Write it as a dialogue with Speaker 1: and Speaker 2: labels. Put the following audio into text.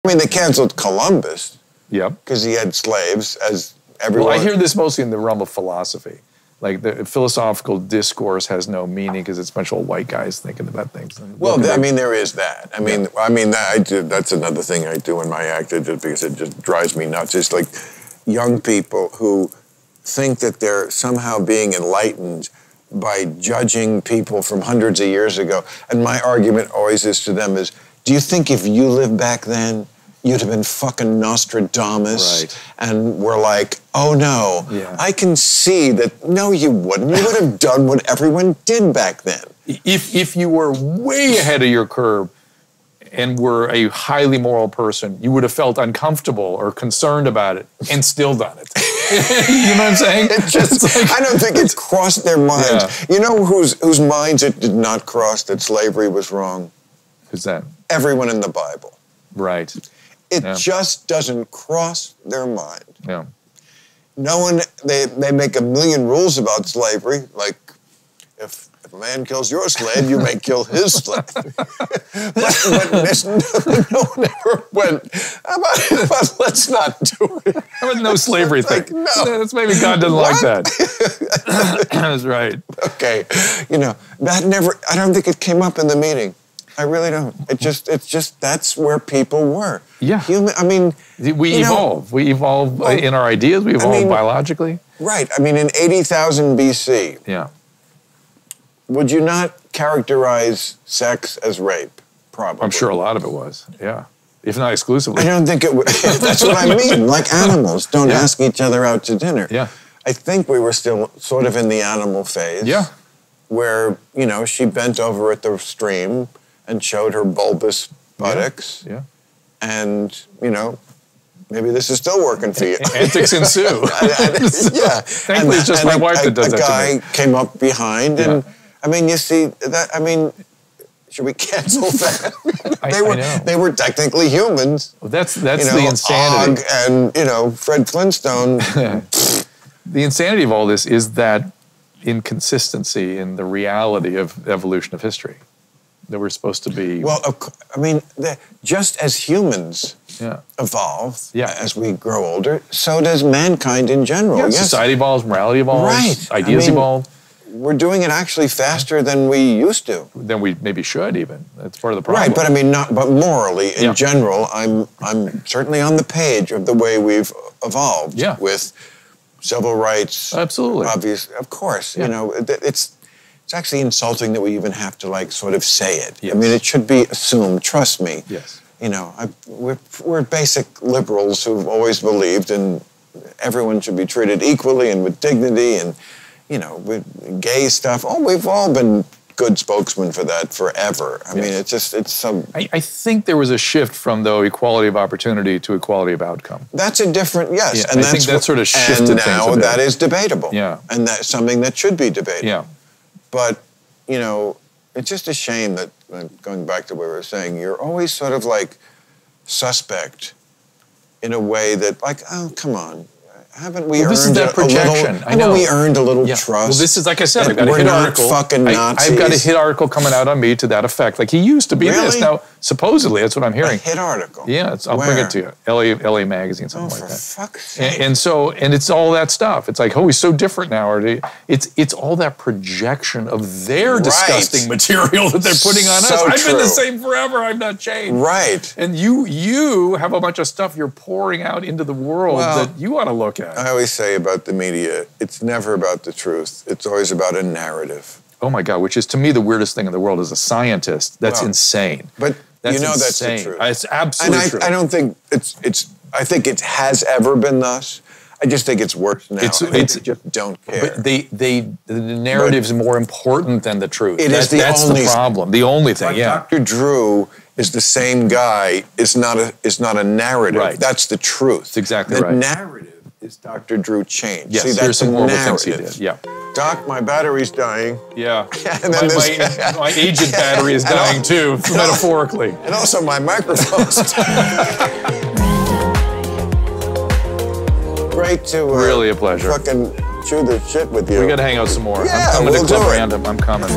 Speaker 1: I mean, they canceled Columbus.
Speaker 2: Yep.
Speaker 1: Because he had slaves, as everyone...
Speaker 2: Well, I hear this mostly in the realm of philosophy. Like, the philosophical discourse has no meaning because it's a bunch of old white guys thinking about things.
Speaker 1: Well, I mean, there is that. I mean, that's another thing I do in my act, because it just drives me nuts. It's like young people who think that they're somehow being enlightened by judging people from hundreds of years ago. And my argument always is to them is, do you think if you lived back then, you'd have been fucking Nostradamus?
Speaker 2: Right.
Speaker 1: And we're like, oh no, I can see that, no you wouldn't. You would have done what everyone did back then.
Speaker 2: If you were way ahead of your curve and were a highly moral person, you would have felt uncomfortable or concerned about it and still done it. You know what I'm saying?
Speaker 1: I don't think it crossed their minds. Yeah. You know whose minds it did not cross that slavery was wrong?
Speaker 2: Who's that?
Speaker 1: Everyone in the Bible.
Speaker 2: Right.
Speaker 1: It just doesn't cross their mind.
Speaker 2: Yeah.
Speaker 1: No one, they make a million rules about slavery, like if a man kills your slave, you may kill his slave. but no one ever went, how about let's not do it.
Speaker 2: There was no slavery thing.
Speaker 1: Like, no.
Speaker 2: That's maybe God doesn't like that. That's right.
Speaker 1: Okay. You know, that never, I don't think it came up in the meeting. I really don't. It's just that's where people were.
Speaker 2: Yeah.
Speaker 1: I mean,
Speaker 2: we evolve. We evolve in our ideas. We evolve biologically.
Speaker 1: Right. I mean, in 80,000 BC.
Speaker 2: Yeah.
Speaker 1: Would you not characterize sex as rape? Probably.
Speaker 2: I'm sure a lot of it was. Yeah. If not exclusively.
Speaker 1: I don't think it was. That's what I mean. Like animals don't ask each other out to dinner.
Speaker 2: Yeah.
Speaker 1: I think we were still sort of in the animal phase.
Speaker 2: Yeah.
Speaker 1: Where, you know, she bent over at the stream and showed her bulbous buttocks.
Speaker 2: Yeah.
Speaker 1: And, you know, maybe this is still working for you.
Speaker 2: Antics ensue.
Speaker 1: Yeah.
Speaker 2: Thankfully, it's just my wife that does that to me.
Speaker 1: A guy came up behind and, I mean, you see, that. I mean, should we cancel that? They were technically humans.
Speaker 2: Well, that's the insanity.
Speaker 1: Og and, you know, Fred Flintstone.
Speaker 2: The insanity of all this is that inconsistency in the reality of evolution of history. That we're supposed to be...
Speaker 1: Well, I mean, just as humans evolve as we grow older, so does mankind in general.
Speaker 2: Yeah, society evolves, morality evolves, ideas evolve.
Speaker 1: We're doing it actually faster than we used to.
Speaker 2: Than we maybe should even. That's part of the problem.
Speaker 1: Right, but I mean, but morally, in general, I'm certainly on the page of the way we've evolved with civil rights.
Speaker 2: Absolutely.
Speaker 1: Obviously, of course. You know, it's actually insulting that we even have to, like, sort of say it. Yes. I mean, it should be assumed, trust me.
Speaker 2: Yes.
Speaker 1: You know, we're basic liberals who've always believed in everyone should be treated equally and with dignity and, you know, with gay stuff. Oh, we've all been good spokesmen for that forever. I mean, it's some...
Speaker 2: I think there was a shift from, though, equality of opportunity to equality of outcome.
Speaker 1: That's a different,
Speaker 2: Yeah, and I think that sort of shifted things a bit.
Speaker 1: And now that is debatable.
Speaker 2: Yeah.
Speaker 1: And that's something that should be debated.
Speaker 2: Yeah.
Speaker 1: But, you know, it's just a shame that, going back to what we were saying, you're always sort of like suspect in a way that, like, oh, come on. Haven't we earned we earned a little trust?
Speaker 2: Well, this is, like I said, I've got a hit article.
Speaker 1: We're not fucking Nazis.
Speaker 2: I've got a hit article coming out on me to that effect. Like, he used to be this. Now, supposedly, that's what I'm hearing.
Speaker 1: A hit article?
Speaker 2: Yeah, I'll bring it to you. LA Magazine, something like that.
Speaker 1: Oh, for fuck's sake.
Speaker 2: And it's all that stuff. It's like, oh, he's so different now. Or it's all that projection of their disgusting material that they're putting on us. I've been the same forever. I've not changed.
Speaker 1: Right.
Speaker 2: And you have a bunch of stuff you're pouring out into the world that you want to look at.
Speaker 1: I always say about the media, it's never about the truth. It's always about a narrative.
Speaker 2: Oh my God, which is to me the weirdest thing in the world as a scientist. That's insane.
Speaker 1: But
Speaker 2: that's
Speaker 1: you know
Speaker 2: insane.
Speaker 1: That's the truth.
Speaker 2: It's absolutely true.
Speaker 1: I don't think I think it has ever been thus. I just think it's worse now. They just don't care.
Speaker 2: But the narrative's more important than the truth.
Speaker 1: That's
Speaker 2: the problem. The only thing,
Speaker 1: Dr. Drew is the same guy. Is not a narrative.
Speaker 2: Right.
Speaker 1: That's the truth.
Speaker 2: That's exactly
Speaker 1: the
Speaker 2: right.
Speaker 1: narrative is Dr. Drew changed.
Speaker 2: Yes,
Speaker 1: see,
Speaker 2: there's some horrible things he did. Yeah.
Speaker 1: Doc, my battery's dying.
Speaker 2: Yeah.
Speaker 1: And then
Speaker 2: my aged battery is dying too, metaphorically.
Speaker 1: And also my microphone's dying. Great to
Speaker 2: really a pleasure.
Speaker 1: Fucking chew the shit with you.
Speaker 2: We got to hang out some more.
Speaker 1: Yeah,
Speaker 2: I'm coming
Speaker 1: we'll
Speaker 2: to Club Random. I'm coming.